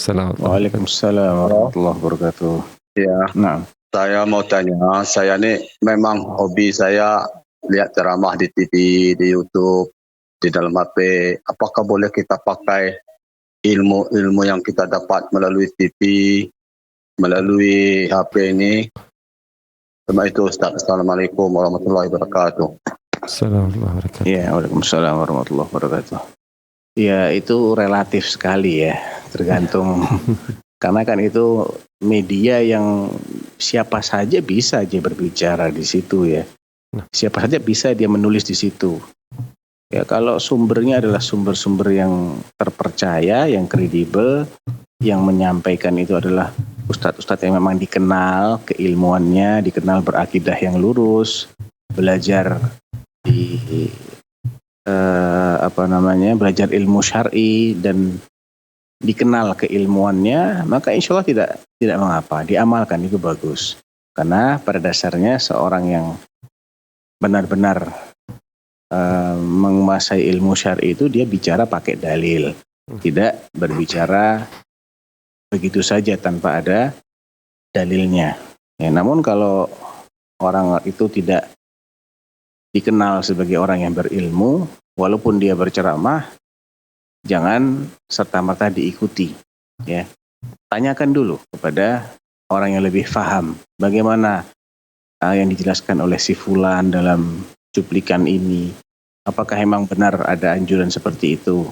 Assalamualaikum. Waalaikumsalam warahmatullahi wabarakatuh. Ya, Nah, saya mau tanya, saya ini memang hobi saya lihat ceramah di TV, di YouTube, di dalam HP. Apakah boleh kita pakai ilmu-ilmu yang kita dapat melalui TV, melalui HP ini? Sama itu Ustaz. Assalamualaikum warahmatullahi wabarakatuh. Assalamualaikum warahmatullahi wabarakatuh. ya, waalaikumsalam warahmatullahi wabarakatuh. Ya, itu relatif sekali ya, tergantung. Karena kan itu media yang siapa saja bisa aja berbicara di situ ya. Siapa saja bisa dia menulis di situ. Ya, kalau sumbernya adalah sumber-sumber yang terpercaya, yang kredibel, yang menyampaikan itu adalah ustadz-ustadz yang memang dikenal keilmuannya, dikenal berakidah yang lurus, belajar di belajar ilmu syar'i dan dikenal keilmuannya, maka insya Allah tidak mengapa, diamalkan itu bagus. Karena pada dasarnya seorang yang benar-benar menguasai ilmu syar'i itu dia bicara pakai dalil, tidak berbicara begitu saja tanpa ada dalilnya. Ya, namun kalau orang itu tidak dikenal sebagai orang yang berilmu, walaupun dia berceramah, jangan serta-merta diikuti. Ya, tanyakan dulu kepada orang yang lebih paham bagaimana yang dijelaskan oleh si fulan dalam cuplikan ini. Apakah memang benar ada anjuran seperti itu?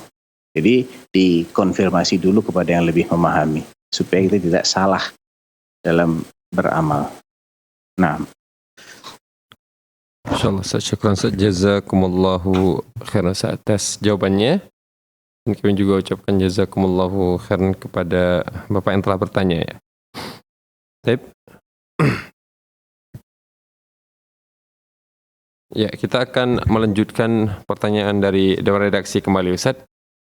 Jadi dikonfirmasi dulu kepada yang lebih memahami supaya kita tidak salah dalam beramal. Nah, Insyaallah, syukran jazakumullahu khairan atas jawabannya. Dan kami juga ucapkan jazakumullahu khairan kepada Bapak yang telah bertanya ya. Baik. Ya, kita akan melanjutkan pertanyaan dari Dewan Redaksi kembali Ustaz.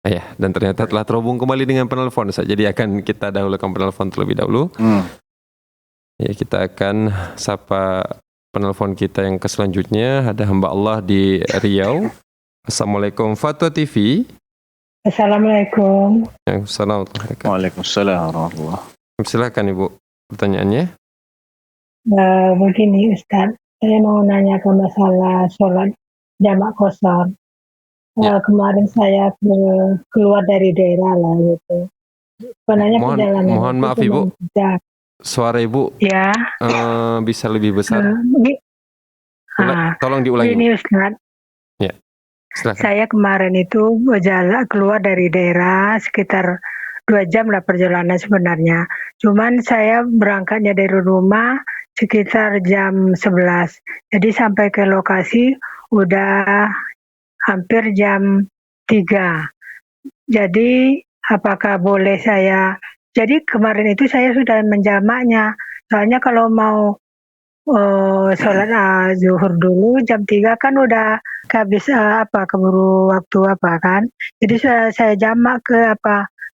Ya, dan ternyata telah terhubung kembali dengan penelpon Ustaz. Jadi akan kita dahulukan penelpon terlebih dahulu. Ya, kita akan sapa penelpon kita yang selanjutnya. Ada hamba Allah di Riau. Assalamualaikum Fatwa TV. Assalamualaikum. Assalamualaikum. waalaikumsalam warahmatullahi wabarakatuh. Silakan Ibu pertanyaannya. Begini Ustaz, saya mau nanya ke masalah sholat jamak qashar. Kemarin saya keluar dari daerah lah gitu. Sebenarnya perjalanan mohon maaf Ibu. Suara Ibu ya bisa lebih besar. Tolong diulangi. Ini Ustaz. Ya. Silakan. Saya kemarin itu keluar dari daerah sekitar 2 jam lah perjalanan sebenarnya. Cuman saya berangkatnya dari rumah sekitar jam 11. Jadi sampai ke lokasi udah hampir jam 3. Jadi apakah boleh jadi kemarin itu saya sudah menjamaknya. Soalnya kalau mau sholat zuhur dulu jam 3 kan udah habis keburu waktu kan. Jadi saya jamak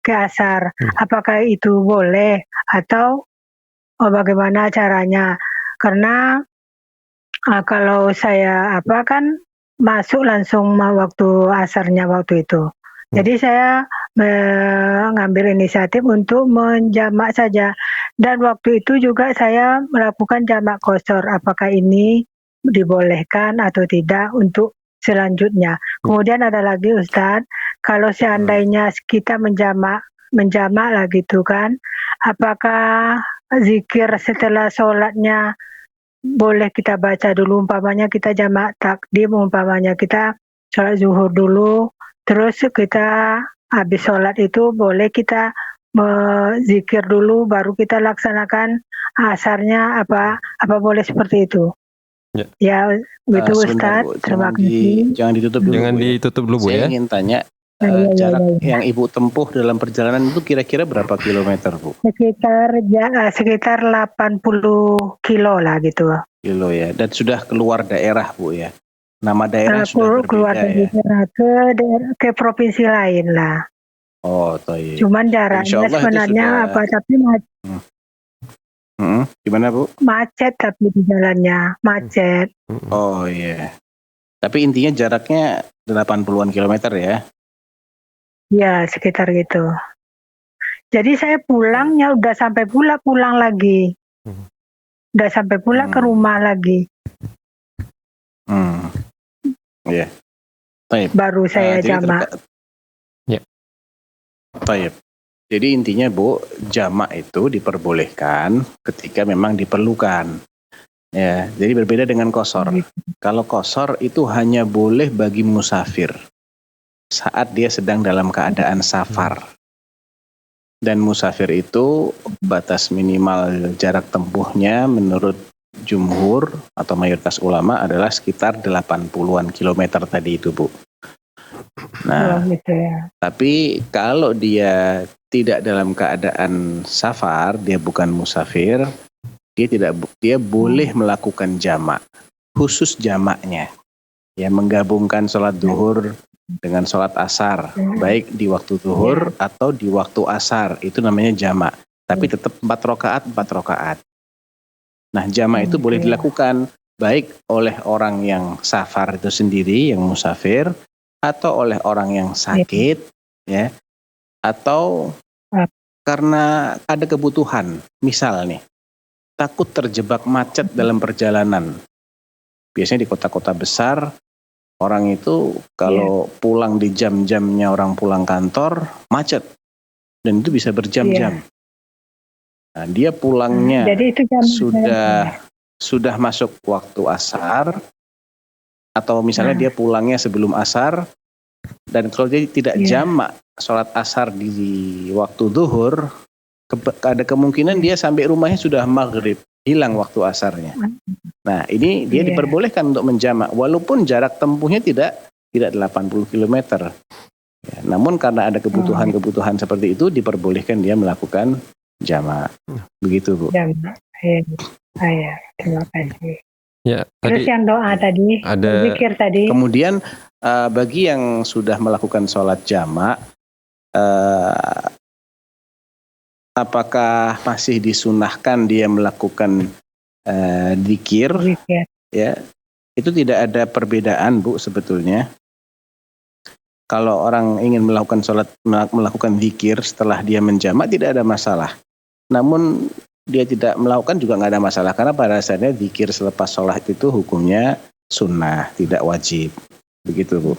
ke asar. Apakah itu boleh atau bagaimana caranya? Karena kalau saya kan masuk langsung waktu asarnya waktu itu. Jadi saya mengambil inisiatif untuk menjamak saja. Dan waktu itu juga saya melakukan jamak qashar. Apakah ini dibolehkan atau tidak untuk selanjutnya? Kemudian ada lagi Ustadz, kalau seandainya kita menjamak lah gitu kan, apakah zikir setelah sholatnya boleh kita baca dulu, umpamanya kita jamak takdim, umpamanya kita sholat zuhur dulu, terus kita habis sholat itu boleh kita zikir dulu baru kita laksanakan asarnya, apa boleh seperti itu? Ya gitu Ustadz. Terima kasih. Jangan ditutup dulu. Jangan ditutup dulu Bu ya. Saya ingin tanya jarak yang Ibu tempuh dalam perjalanan itu kira-kira berapa kilometer Bu? Sekitar 80 kilo lah gitu. Kilo ya. Dan sudah keluar daerah Bu ya. Nama daerah sudah keluar berbeda dari ya. daerah ke provinsi lain lah. Oh, toh. Cuman jaraknya Insyaallah itu sebenarnya sudah. tapi Gimana Bu? macet tapi di jalannya macet. Oh iya. Tapi intinya jaraknya 80-an kilometer ya. Ya sekitar gitu. Jadi saya pulangnya udah sampai pulang lagi. Udah sampai pulang ke rumah lagi. Iya. Baik. Baru saya Jadi jamak. Ya. Baik. Jadi intinya Bu, jamak itu diperbolehkan ketika memang diperlukan. Ya, jadi berbeda dengan qashar. Kalau qashar itu hanya boleh bagi musafir saat dia sedang dalam keadaan safar. Dan musafir itu batas minimal jarak tempuhnya menurut jumhur atau mayoritas ulama adalah sekitar 80-an kilometer tadi itu Bu. Nah, gitu ya. tapi kalau dia tidak dalam keadaan safar, dia bukan musafir, dia boleh melakukan jamak, khusus jamaknya, ya menggabungkan sholat duhur dengan sholat asar, baik di waktu duhur atau di waktu asar, itu namanya jamak. Tapi tetap 4 rakaat. Nah, jamak itu boleh dilakukan baik oleh orang yang safar itu sendiri, yang musafir, atau oleh orang yang sakit, ya, atau karena ada kebutuhan, misal nih, takut terjebak macet dalam perjalanan. Biasanya di kota-kota besar, orang itu kalau pulang di jam-jamnya orang pulang kantor, macet. Dan itu bisa berjam-jam. Nah, dia pulangnya Jadi itu sudah masuk waktu asar, atau misalnya dia pulangnya sebelum asar, dan kalau dia tidak jamak sholat asar di waktu zuhur, ada kemungkinan dia sampai rumahnya sudah maghrib, hilang waktu asarnya. Nah, ini dia diperbolehkan untuk menjamak, walaupun jarak tempuhnya tidak 80 km. Ya, namun karena ada kebutuhan-kebutuhan seperti itu, diperbolehkan dia melakukan jamak. Begitu Bu. Jamak. Ya, terima kasih. Ya, Terus tadi yang doa tadi, ada zikir tadi. Kemudian bagi yang sudah melakukan sholat jamak, apakah masih disunahkan dia melakukan zikir? Ya, itu tidak ada perbedaan Bu sebetulnya. Kalau orang ingin melakukan zikir setelah dia menjamak tidak ada masalah. Namun dia tidak melakukan juga nggak ada masalah, karena pada dasarnya zikir selepas sholat itu hukumnya sunnah, tidak wajib. Begitu Bu.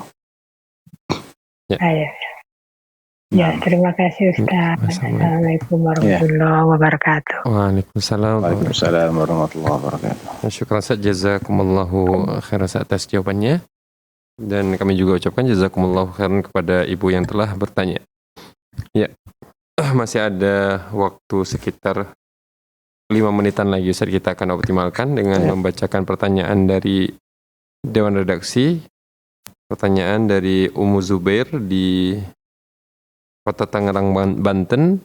Ya, terima kasih Ustaz. Assalamualaikum warahmatullahi wabarakatuh. Waalaikumsalam. Waalaikumsalam warahmatullahi wabarakatuh. Syukran Ustaz, jazakumullahu khairan atas jawabannya. Dan kami juga ucapkan jazakumullahu khairan kepada ibu yang telah bertanya. Ya, masih ada waktu sekitar 5 menitan lagi Ustaz, kita akan optimalkan dengan membacakan pertanyaan dari Dewan Redaksi. Pertanyaan dari Ummu Zubair di Kota Tangerang, Banten.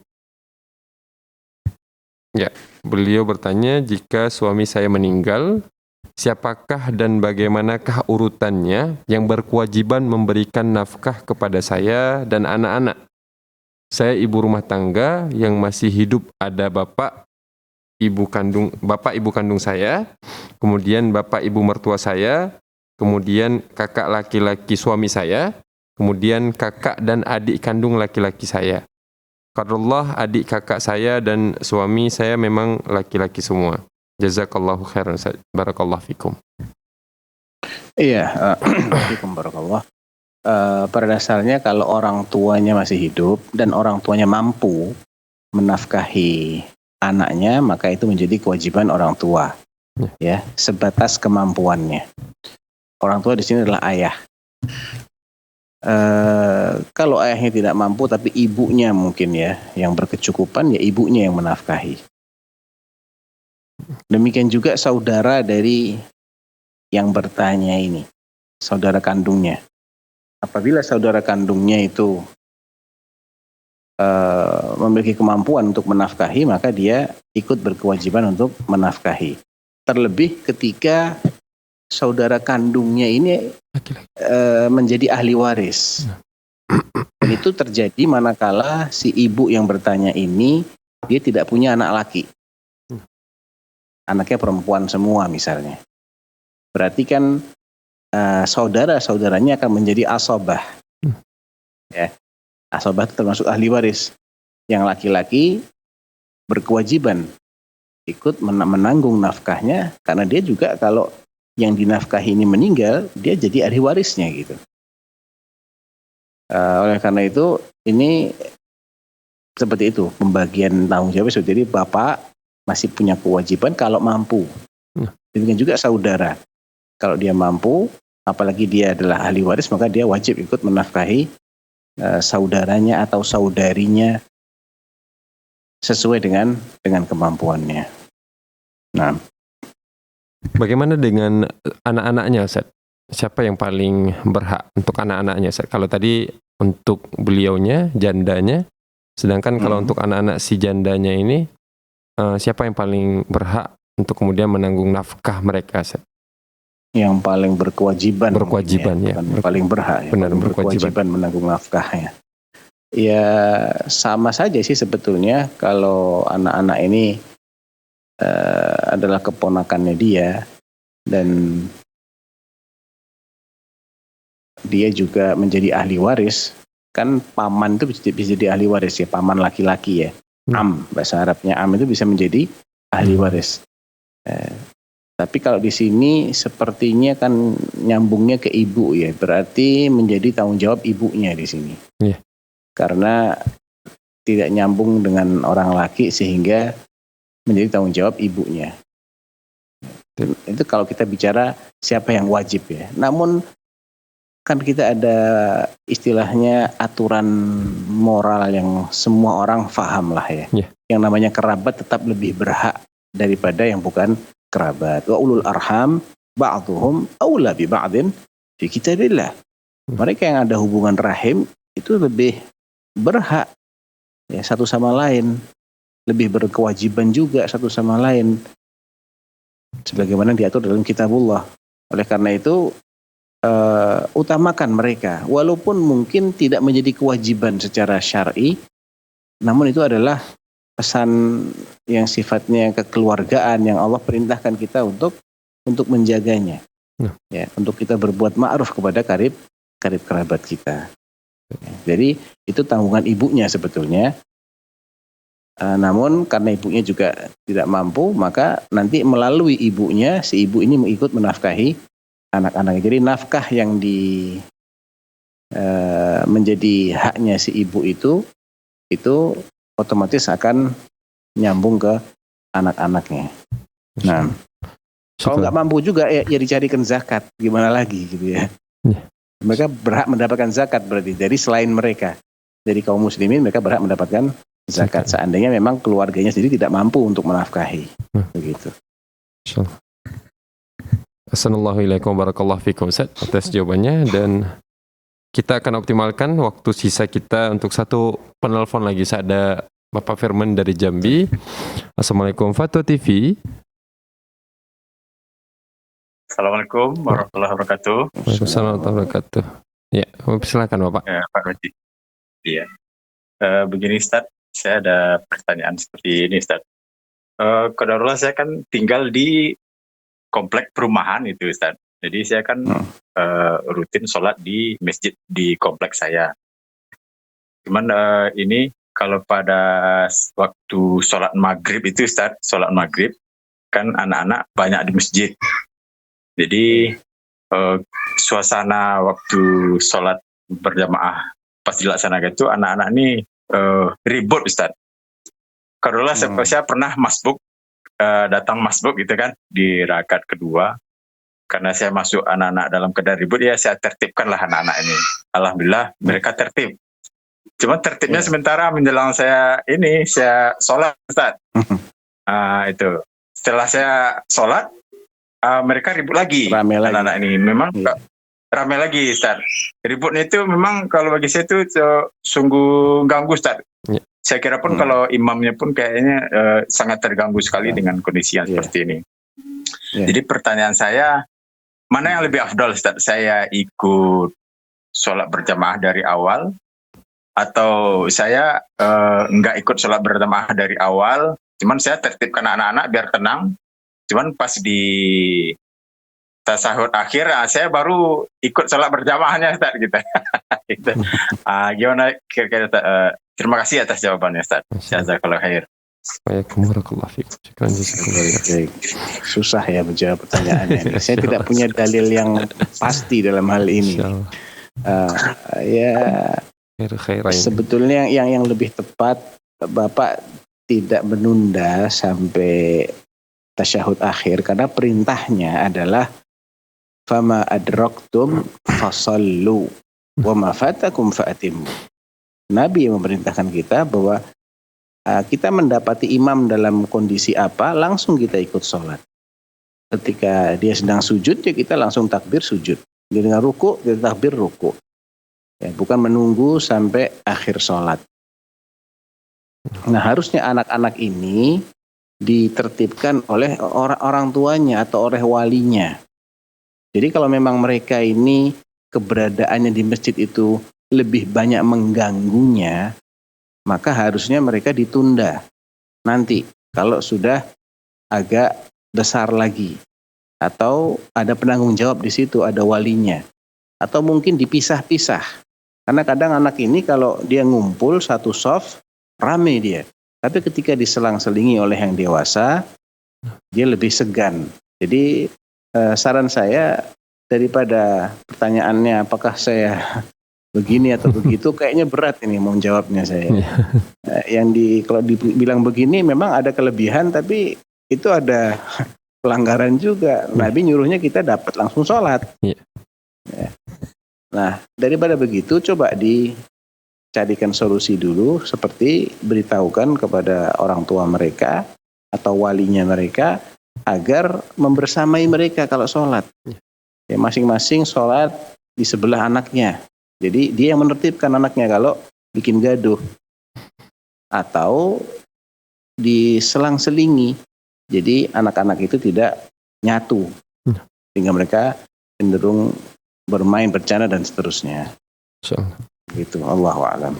Ya, beliau bertanya, jika suami saya meninggal, siapakah dan bagaimanakah urutannya yang berkewajiban memberikan nafkah kepada saya dan anak-anak? Saya ibu rumah tangga yang masih hidup, ada bapak ibu kandung saya, kemudian bapak ibu mertua saya, kemudian kakak laki-laki suami saya, kemudian kakak dan adik kandung laki-laki saya. Qadarullah, adik kakak saya dan suami saya memang laki-laki semua. Jazakallahu khairan. Barakallahu fikum. Iya, fikum barakallah. Pada dasarnya kalau orang tuanya masih hidup dan orang tuanya mampu menafkahi anaknya, maka itu menjadi kewajiban orang tua. Ya, sebatas kemampuannya. Orang tua di sini adalah ayah. Kalau ayahnya tidak mampu tapi ibunya mungkin ya yang berkecukupan, ya ibunya yang menafkahi. Demikian juga saudara dari yang bertanya ini, saudara kandungnya. Apabila saudara kandungnya itu memiliki kemampuan untuk menafkahi, maka dia ikut berkewajiban untuk menafkahi. Terlebih ketika saudara kandungnya ini menjadi ahli waris. Dan itu terjadi manakala si ibu yang bertanya ini dia tidak punya anak laki. Anaknya perempuan semua misalnya. Berarti kan saudara-saudaranya akan menjadi asobah. Ya. Asobah itu termasuk ahli waris. Yang laki-laki berkewajiban ikut menanggung nafkahnya, karena dia juga kalau yang dinafkahi ini meninggal, dia jadi ahli warisnya gitu. Oleh karena itu ini seperti itu pembagian tanggung jawab. Jadi bapak masih punya kewajiban kalau mampu. Demikian juga saudara, kalau dia mampu, apalagi dia adalah ahli waris, maka dia wajib ikut menafkahi saudaranya atau saudarinya sesuai dengan kemampuannya. Nah, Bagaimana dengan anak-anaknya, Ustaz? Siapa yang paling berhak untuk anak-anaknya, Ustaz? Kalau tadi untuk beliaunya, jandanya, sedangkan kalau untuk anak-anak si jandanya ini, siapa yang paling berhak untuk kemudian menanggung nafkah mereka, Ustaz? Yang paling berkewajiban ya. Paling berhak, benar, berkewajiban menanggung nafkahnya. Ya sama saja sih sebetulnya kalau anak-anak ini adalah keponakannya dia dan dia juga menjadi ahli waris, kan paman itu bisa jadi ahli waris ya, paman laki-laki ya. Bahasa Arabnya itu bisa menjadi ahli waris. Tapi kalau di sini sepertinya kan nyambungnya ke ibu ya, berarti menjadi tanggung jawab ibunya di sini. Karena tidak nyambung dengan orang laki sehingga menjadi tanggung jawab ibunya. Itu kalau kita bicara siapa yang wajib ya. Namun kan kita ada istilahnya aturan moral yang semua orang paham lah ya. Yang namanya kerabat tetap lebih berhak daripada yang bukan kerabat. Wa ulul arham ba'duhum aula bi ba'din fi kitabillah. Mereka yang ada hubungan rahim itu lebih berhak ya satu sama lain, lebih berkewajiban juga satu sama lain sebagaimana diatur dalam kitabullah. Oleh karena itu utamakan mereka walaupun mungkin tidak menjadi kewajiban secara syar'i, namun itu adalah pesan yang sifatnya kekeluargaan yang Allah perintahkan kita untuk menjaganya. Ya, untuk kita berbuat ma'ruf kepada karib kerabat kita. Jadi itu tanggungan ibunya sebetulnya. Namun karena ibunya juga tidak mampu, maka nanti melalui ibunya, si ibu ini ikut menafkahi anak-anak. Jadi nafkah yang menjadi haknya si ibu itu otomatis akan nyambung ke anak-anaknya. Nah, kalau nggak mampu juga ya dicarikan zakat, gimana lagi gitu ya. Mereka berhak mendapatkan zakat berarti. Jadi selain mereka, dari kaum muslimin mereka berhak mendapatkan zakat. Seandainya memang keluarganya sendiri tidak mampu untuk menafkahi. Begitu. Assalamualaikum warahmatullahi wabarakatuh, Ustaz, atas jawabannya, dan kita akan optimalkan waktu sisa kita untuk satu penelpon lagi. Saya ada Bapak Firman dari Jambi. Assalamualaikum Fatwa TV. Assalamualaikum warahmatullahi wabarakatuh. Waalaikumsalam warahmatullahi wabarakatuh. Ya, silakan Bapak. Ya, Pak Roji. Iya. Begini Ustaz, saya ada pertanyaan seperti ini Ustaz. Qadarullah saya kan tinggal di komplek perumahan itu Ustaz. Jadi saya kan rutin sholat di masjid di komplek saya. Cuman ini kalau pada waktu sholat maghrib itu Ustaz, sholat maghrib kan anak-anak banyak di masjid. Jadi suasana waktu sholat berjamaah pas dilaksanakan itu anak-anak ini ribut Ustaz. Karulah saya pernah masbuk, datang masbuk gitu kan di rakaat kedua. Karena saya masuk anak-anak dalam keadaan ribut, ya saya tertibkanlah anak-anak ini. Alhamdulillah mereka tertib. Cuma tertibnya sementara menjelang saya sholat Ustaz. Itu setelah saya sholat, mereka ribut lagi, anak-anak ini. Memang ramai lagi Ustaz. Ributnya itu memang kalau bagi saya itu sungguh ganggu Ustaz. Saya kira pun kalau imamnya pun kayaknya sangat terganggu sekali dengan kondisi yang seperti ini. Jadi pertanyaan saya, mana yang lebih afdol Ustaz? Saya ikut sholat berjamaah dari awal atau saya nggak ikut sholat berjamaah dari awal, cuman saya tertibkan anak-anak biar tenang, cuman pas di tasahud akhir saya baru ikut sholat berjamaahnya Ustaz gitu. Gitu. Gimana kira-kira terima kasih atas jawabannya Ustaz. Jazakallahu khair. Baik. Susah ya menjawab pertanyaannya. Saya tidak punya dalil yang pasti dalam hal ini. Sebetulnya yang lebih tepat, Bapak tidak menunda sampai tasyahud akhir karena perintahnya adalah fama adraktum fasallu wa ma fatakum fa'atimmu. Nabi yang memerintahkan kita bahwa kita mendapati imam dalam kondisi apa, langsung kita ikut sholat. Ketika dia sedang sujud, ya kita langsung takbir sujud. Dia dengan ruku, kita takbir ruku. Ya, bukan menunggu sampai akhir sholat. Nah, harusnya anak-anak ini ditertibkan oleh orang tuanya atau oleh walinya. Jadi kalau memang mereka ini keberadaannya di masjid itu lebih banyak mengganggunya, maka harusnya mereka ditunda nanti kalau sudah agak besar lagi atau ada penanggung jawab di situ, ada walinya, atau mungkin dipisah-pisah karena kadang anak ini kalau dia ngumpul satu soft rame dia, tapi ketika diselang-selingi oleh yang dewasa dia lebih segan. Jadi saran saya daripada pertanyaannya apakah saya begini atau begitu, kayaknya berat ini mau jawabnya saya. Kalau dibilang begini memang ada kelebihan, tapi itu ada pelanggaran juga. Nabi nyuruhnya kita dapat langsung sholat. Nah, daripada begitu coba dicarikan solusi dulu, seperti beritahukan kepada orang tua mereka atau walinya mereka agar membersamai mereka kalau sholat. Ya, masing-masing sholat di sebelah anaknya. Jadi dia yang menertibkan anaknya kalau bikin gaduh. Atau diselang-selingi. Jadi anak-anak itu tidak nyatu. Sehingga mereka cenderung bermain, bercanda dan seterusnya. Gitu, Allahu a'lam.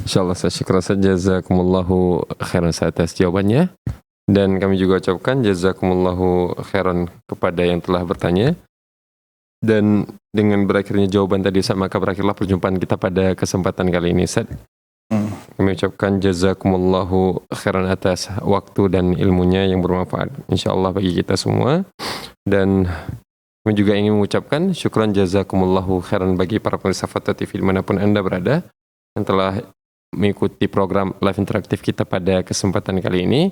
Insyaallah, saya syukur saja, jazakumullahu khairan atas jawabannya. Dan kami juga ucapkan jazakumullahu khairan kepada yang telah bertanya. Dan dengan berakhirnya jawaban tadi, maka berakhirlah perjumpaan kita pada kesempatan kali ini, Ustaz. Kami ucapkan jazakumullahu khairan atas waktu dan ilmunya yang bermanfaat insyaallah bagi kita semua. Dan kami juga ingin mengucapkan syukran jazakumullahu khairan bagi para pemirsa Fathah TV dimanapun Anda berada yang telah mengikuti program live interaktif kita pada kesempatan kali ini,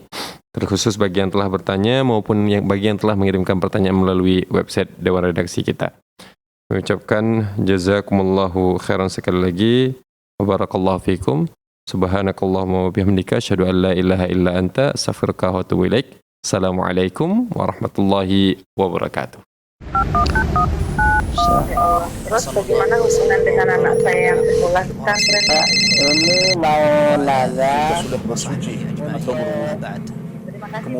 terkhusus bagi yang telah bertanya maupun bagi yang telah mengirimkan pertanyaan melalui website Dewan Redaksi kita. Mengucapkan jazakumullahu khairan sekali lagi. Barakallahu fikum. Subhanakallahumma wa bihamdika asyhadu an la ilaha illa anta astaghfiruka wa atubu ilaik. Assalamualaikum warahmatullahi wabarakatuh. Terus bagaimana hubungan dengan anak saya yang sekolah pesantren? Ini mau lazar. sudah bersuci atau berwudu. Terima kasih.